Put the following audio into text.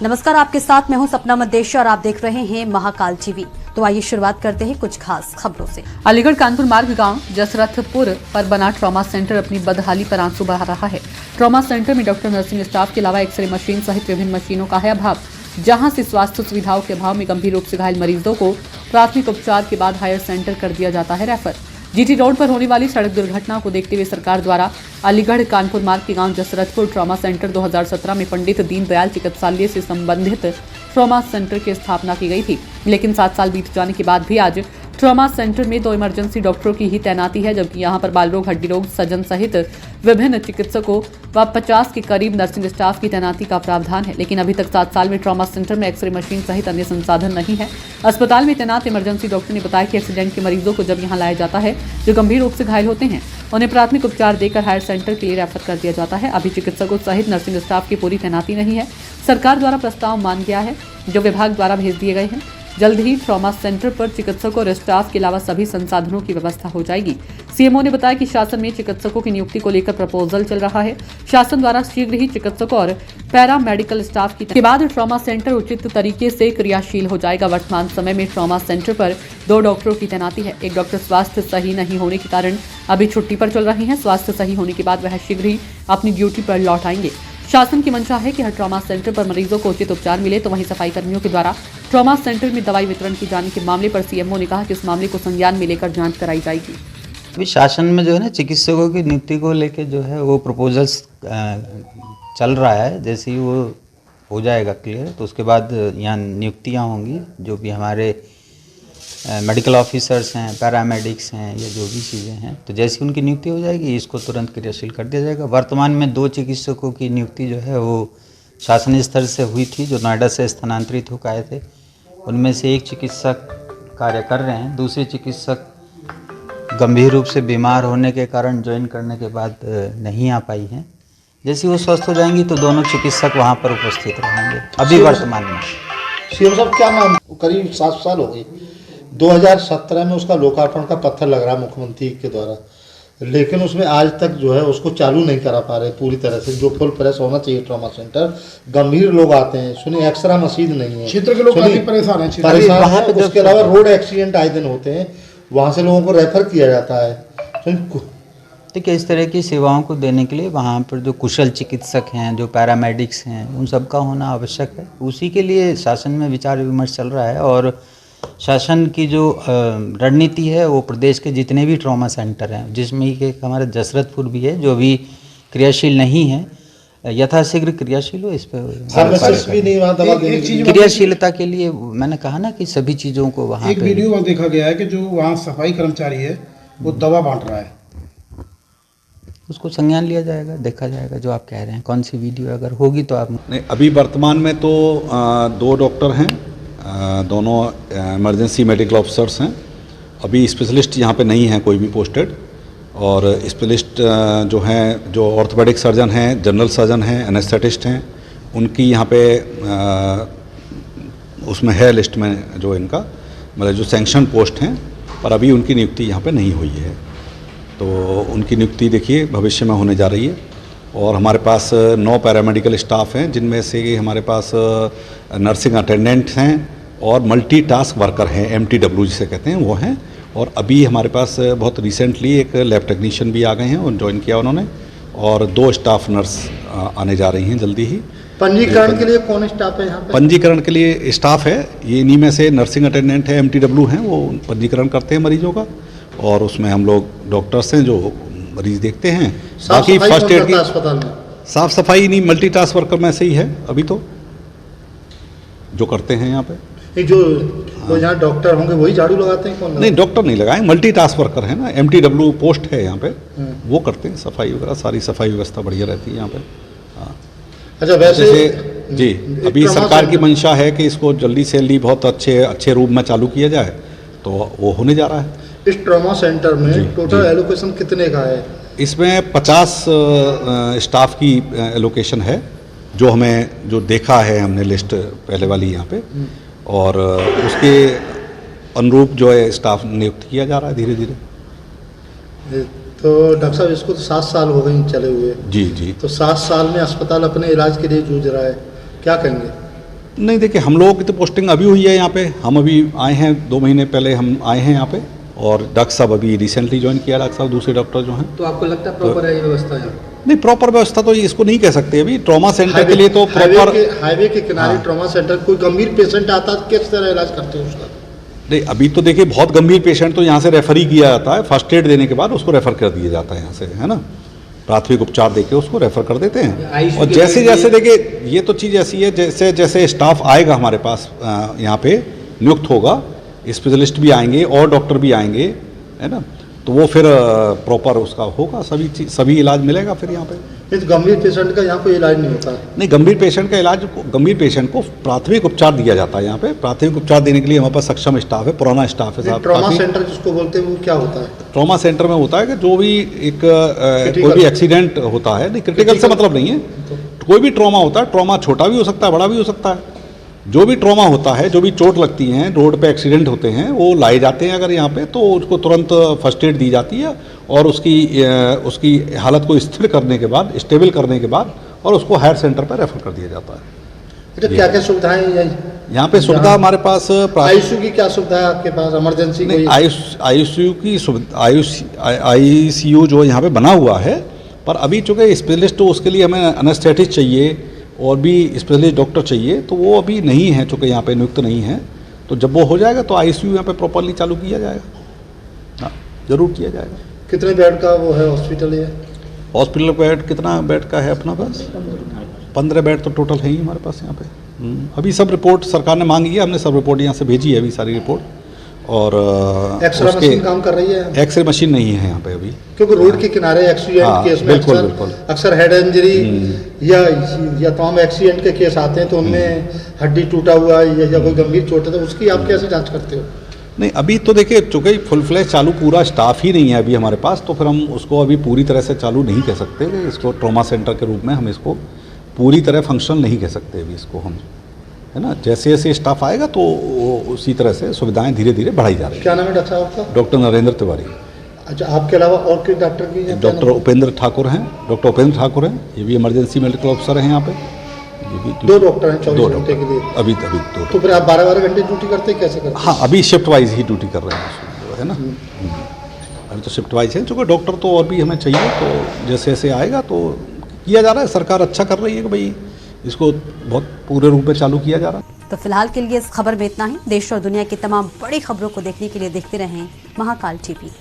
नमस्कार, आपके साथ मैं हूं सपना मदेशी और आप देख रहे हैं महाकाल टीवी। तो आइए शुरुआत करते हैं कुछ खास खबरों से। अलीगढ़ कानपुर मार्ग गांव जसरथपुर पर बना ट्रॉमा सेंटर अपनी बदहाली पर आंसू बहा रहा है। ट्रॉमा सेंटर में डॉक्टर, नर्सिंग स्टाफ के अलावा एक्सरे मशीन सहित विभिन्न मशीनों का है अभाव, जहां से स्वास्थ्य सुविधाओं के अभाव में गंभीर रूप से घायल मरीजों को प्राथमिक उपचार के बाद हायर सेंटर कर दिया जाता है रेफर। जीटी रोड पर होने वाली सड़क दुर्घटना को देखते हुए सरकार द्वारा अलीगढ़ कानपुर मार्ग के गांव जसरथपुर ट्रॉमा सेंटर 2017 में पंडित दीनदयाल चिकित्सालय से संबंधित ट्रॉमा सेंटर की स्थापना की गई थी, लेकिन 7 साल बीत जाने के बाद भी आज ट्रॉमा सेंटर में 2 इमरजेंसी डॉक्टरों की ही तैनाती है, जबकि यहां पर बाल रोग, हड्डी रोग, सजन सहित विभिन्न चिकित्सकों व 50 के करीब नर्सिंग स्टाफ की तैनाती का प्रावधान है। लेकिन अभी तक 7 साल में ट्रॉमा सेंटर में एक्सरे मशीन सहित अन्य संसाधन नहीं है। अस्पताल में तैनात इमरजेंसी डॉक्टर ने बताया कि एक्सीडेंट के मरीजों को जब यहाँ लाया जाता है जो गंभीर रूप से घायल होते हैं, उन्हें प्राथमिक उपचार देकर हायर सेंटर के लिए रेफर कर दिया जाता है। अभी चिकित्सकों सहित नर्सिंग स्टाफ की पूरी तैनाती नहीं है। सरकार द्वारा प्रस्ताव मान गया है जो विभाग द्वारा भेज दिए गए हैं। जल्द ही ट्रॉमा सेंटर पर चिकित्सकों और स्टाफ के अलावा सभी संसाधनों की व्यवस्था हो जाएगी। सीएमओ ने बताया कि शासन में चिकित्सकों की नियुक्ति को लेकर प्रपोजल चल रहा है। शासन द्वारा शीघ्र ही चिकित्सकों और पैरा मेडिकल स्टाफ के बाद ट्रॉमा सेंटर उचित तरीके से क्रियाशील हो जाएगा। वर्तमान समय में ट्रॉमा सेंटर पर 2 डॉक्टरों की तैनाती है। एक डॉक्टर स्वास्थ्य सही नहीं होने के कारण अभी छुट्टी पर चल रहे हैं। स्वास्थ्य सही होने के बाद वह शीघ्र ही अपनी ड्यूटी पर लौट आएंगे। शासन की मंशा है कि हर ट्रॉमा सेंटर पर मरीजों को उचित उपचार मिले। तो वहीं सफाई कर्मियों के द्वारा ट्रॉमा सेंटर में दवाई वितरण की जाने के मामले पर सीएमओ ने कहा कि इस मामले को संज्ञान में लेकर जांच कराई जाएगी। अभी शासन में जो है ना चिकित्सकों की नियुक्ति को लेकर जो है वो प्रपोजल्स चल रहा है। जैसे ही वो हो जाएगा क्लियर तो उसके बाद यहाँ नियुक्तियाँ होंगी। जो भी हमारे मेडिकल ऑफिसर्स हैं, पैरामेडिक्स हैं, या जो भी चीज़ें हैं, तो जैसी उनकी नियुक्ति हो जाएगी इसको तुरंत क्रियाशील कर दिया जाएगा। वर्तमान में 2 चिकित्सकों की नियुक्ति जो है वो शासन स्तर से हुई थी, जो नोएडा से स्थानांतरित होकर आए थे। उनमें से एक चिकित्सक कार्य कर रहे हैं, दूसरे चिकित्सक गंभीर रूप से बीमार होने के कारण ज्वाइन करने के बाद नहीं आ पाई हैं। जैसे वो स्वस्थ हो जाएंगी तो दोनों चिकित्सक वहाँ पर उपस्थित रहेंगे। अभी वर्तमान में सीएम साहब क्या नाम, करीब 7 साल हो गई। 2017 में उसका लोकार्पण का पत्थर लग रहा मुख्यमंत्री के द्वारा, लेकिन उसमें आज तक जो है उसको चालू नहीं करा पा रहे पूरी तरह से, जो फुल प्रेस होना चाहिए ट्रॉमा सेंटर। गंभीर लोग आते हैं, सुनिए एक्सरा मशीन नहीं है, क्षेत्र के लोग काफी परेशान हैं। उसके अलावा रोड एक्सीडेंट आए दिन होते हैं, वहाँ से लोगों को रेफर किया जाता है। देखिए, इस तरह की सेवाओं को देने के लिए वहाँ पर जो कुशल चिकित्सक हैं, जो पैरामेडिक्स हैं, उन सब का होना आवश्यक है। उसी के लिए शासन में विचार विमर्श चल रहा है और शासन की जो रणनीति है वो प्रदेश के जितने भी ट्रॉमा सेंटर हैं, जिसमें कि हमारा जसरथपुर भी है जो अभी क्रियाशील नहीं है, यथाशीघ्र क्रियाशील हो। इस पर क्रियाशीलता के लिए मैंने कहा ना कि सभी चीज़ों को वहाँ एक वीडियो में देखा गया है कि जो वहाँ सफाई कर्मचारी है वो दवा बांट रहा है, उसको संज्ञान लिया जाएगा, देखा जाएगा जो आप कह रहे हैं। कौन सी वीडियो अगर होगी तो आप नहीं। अभी वर्तमान में तो 2 डॉक्टर हैं, दोनों इमरजेंसी मेडिकल ऑफिसर्स हैं। अभी स्पेशलिस्ट यहाँ पे नहीं है कोई भी पोस्टेड, और स्पेशलिस्ट जो हैं, जो ऑर्थोपेडिक सर्जन हैं, जनरल सर्जन हैं, एनेस्थेटिस्ट हैं, उनकी यहाँ पे उसमें है लिस्ट में जो इनका मतलब जो सैंक्शन पोस्ट हैं, पर अभी उनकी नियुक्ति यहाँ पे नहीं हुई है। तो उनकी नियुक्ति देखिए भविष्य में होने जा रही है। और हमारे पास 9 पैरामेडिकल स्टाफ हैं, जिनमें से हमारे पास नर्सिंग अटेंडेंट्स हैं और मल्टीटास्क वर्कर हैं, MTW जिसे कहते हैं, वो हैं। और अभी हमारे पास बहुत रिसेंटली एक लैब टेक्नीशियन भी आ गए हैं और ज्वाइन किया उन्होंने, और 2 स्टाफ नर्स आने जा रही हैं जल्दी ही। पंजीकरण के लिए कौन स्टाफ है यहाँ पे? पंजीकरण के लिए स्टाफ है, ये इन्हीं में से नर्सिंग अटेंडेंट है, MTW हैं, वो पंजीकरण करते हैं मरीजों का, और उसमें हम लोग डॉक्टर्स हैं जो मरीज देखते हैं। बाकी फर्स्ट एड की अस्पताल में साफ सफाई नहीं, मल्टीटास्क वर्कर में से ही है अभी तो जो करते हैं यहाँ पे। जो यहाँ डॉक्टर होंगे वही झाड़ू लगाते हैं? कौन नहीं, डॉक्टर नहीं लगाए, मल्टीटास्क वर्कर है ना, MTW पोस्ट है यहाँ पे, वो करते हैं सफाई वगैरह, सारी सफाई व्यवस्था बढ़िया रहती है यहाँ पे। हाँ। अच्छा, वैसे जी अभी सरकार की मंशा है कि इसको जल्दी से जल्दी बहुत अच्छे रूप में चालू किया जाए, तो वो होने जा रहा है। इस ट्रॉमा सेंटर में टोटल एलोकेशन कितने का है? इसमें 50 स्टाफ की एलोकेशन है, जो हमें जो देखा है हमने लिस्ट पहले वाली यहाँ पे, और उसके अनुरूप जो है स्टाफ नियुक्त किया जा रहा है धीरे धीरे। तो डॉक्टर साहब, इसको तो 7 साल हो गए चले हुए। जी जी। तो 7 साल में अस्पताल अपने इलाज के लिए जूझ रहा है, क्या कहेंगे? नहीं देखिए, हम लोगों की तो पोस्टिंग अभी हुई है यहाँ पे। हम अभी आए हैं, 2 महीने पहले हम आए हैं यहाँ पे, और डॉक्टर साहब अभी रिसेंटली ज्वाइन किया, डॉक्टर साहब दूसरे डॉक्टर जो हैं। तो आपको लगता है प्रॉपर है ये व्यवस्था यहाँ? नहीं, प्रॉपर व्यवस्था तो इसको नहीं कह सकते अभी। ट्रॉमा सेंटर के लिए तो प्रॉपर हाईवे के किनारे ट्रॉमा सेंटर, कोई गंभीर पेशेंट आता है किस तरह इलाज करते हैं उसका? नहीं, अभी तो देखिए बहुत गंभीर पेशेंट तो यहाँ से रेफर ही किया जाता है। फर्स्ट एड देने के बाद उसको रेफर कर दिया जाता है यहाँ से, है ना, प्राथमिक उपचार देके उसको रेफर कर देते हैं। और जैसे जैसे देखिए, ये तो चीज़ ऐसी है, जैसे जैसे स्टाफ आएगा हमारे पास यहाँ पे नियुक्त होगा, स्पेशलिस्ट भी आएंगे और डॉक्टर भी आएंगे, है ना, तो वो फिर प्रॉपर उसका होगा, सभी इलाज मिलेगा फिर यहाँ पे। नहीं, तो गंभीर पेशेंट का यहाँ कोई इलाज नहीं होता? नहीं, गंभीर पेशेंट को प्राथमिक उपचार दिया जाता है यहाँ पे। प्राथमिक उपचार देने के लिए हमारे पास सक्षम स्टाफ है, पुराना स्टाफ है साहब। ट्रॉमा सेंटर जिसको बोलते हैं वो क्या होता है? ट्रॉमा सेंटर में होता है कि जो भी कोई भी एक्सीडेंट होता है, नहीं क्रिटिकल से मतलब नहीं है, कोई भी ट्रॉमा होता है, ट्रॉमा छोटा भी हो सकता है, बड़ा भी हो सकता है। जो भी ट्रॉमा होता है, जो भी चोट लगती हैं, रोड पे एक्सीडेंट होते हैं, वो लाए जाते हैं अगर यहाँ पे, तो उसको तुरंत फर्स्ट एड दी जाती है और उसकी हालत को स्थिर करने के बाद, स्टेबल करने के बाद, और उसको हायर सेंटर पर रेफर कर दिया जाता है। क्या क्या सुविधाएं यहाँ पे सुविधा हमारे पास? आईसीयू की क्या सुविधा है आपके पास? इमरजेंसी नहीं, आईसीयू की सुविधा, आईसीयू जो यहाँ पे बना हुआ है, पर अभी चूँकि स्पेशलिस्ट तो उसके लिए हमें एनेस्थेटिस्ट चाहिए और भी स्पेशलिस्ट डॉक्टर चाहिए, तो वो अभी नहीं है, चूँकि यहाँ पे नियुक्त नहीं है। तो जब वो हो जाएगा तो आईसीयू यहाँ पे प्रॉपरली चालू किया जाएगा। हाँ, जरूर किया जाएगा। कितने बेड का वो है हॉस्पिटल? ये हॉस्पिटल बेड कितना बेड का है अपना पास? 15 बेड तो टोटल है ही हमारे पास यहाँ पे। अभी सब रिपोर्ट सरकार ने मांगी है, हमने सब रिपोर्ट यहाँ से भेजी है अभी, सारी रिपोर्ट। और एक्सरे मशीन काम कर रही है? एक्सरे मशीन नहीं है यहाँ पे अभी, क्योंकि रोड के किनारे एक्सीडेंट केस में अक्सर हेड इंजरी या तमाम एक्सीडेंट के केस आते हैं, तो उनमें हड्डी टूटा हुआ या कोई गंभीर चोट है, तो उसकी आप कैसे जांच करते हो? नहीं, अभी तो देखिए चूँकि फुल फ्लैश चालू पूरा स्टाफ ही नहीं है अभी हमारे पास, तो फिर हम उसको अभी पूरी तरह से चालू नहीं कह सकते कि इसको ट्रॉमा सेंटर के रूप में हम इसको पूरी तरह फंक्शनल नहीं कह सकते अभी इसको हम, है ना। जैसे जैसे स्टाफ आएगा तो उसी तरह से सुविधाएं धीरे धीरे बढ़ाई जा रही है। क्या नाम है डॉक्टर साहब आपका? डॉक्टर नरेंद्र तिवारी। अच्छा, आपके अलावा और किस डॉक्टर की? डॉक्टर उपेंद्र ठाकुर हैं, डॉक्टर उपेंद्र ठाकुर हैं, ये भी इमरजेंसी मेडिकल ऑफिसर हैं यहाँ पे। ये भी 2 डॉक्टर हैं 24 घंटे के लिए? अभी 2। तो फिर आप 12-12 घंटे ड्यूटी करते हैं, कैसे करते हैं? हाँ, अभी शिफ्ट वाइज ही ड्यूटी कर रहे हैं, है ना। अभी तो शिफ्ट वाइज है, चूँकि डॉक्टर तो और भी हमें चाहिए, तो जैसे जैसे आएगा तो किया जा रहा है। सरकार अच्छा कर रही है कि भाई इसको बहुत पूरे रूप में चालू किया जा रहा है। तो फिलहाल के लिए इस खबर में इतना ही। देश और दुनिया की तमाम बड़ी खबरों को देखने के लिए देखते रहें महाकाल टीवी।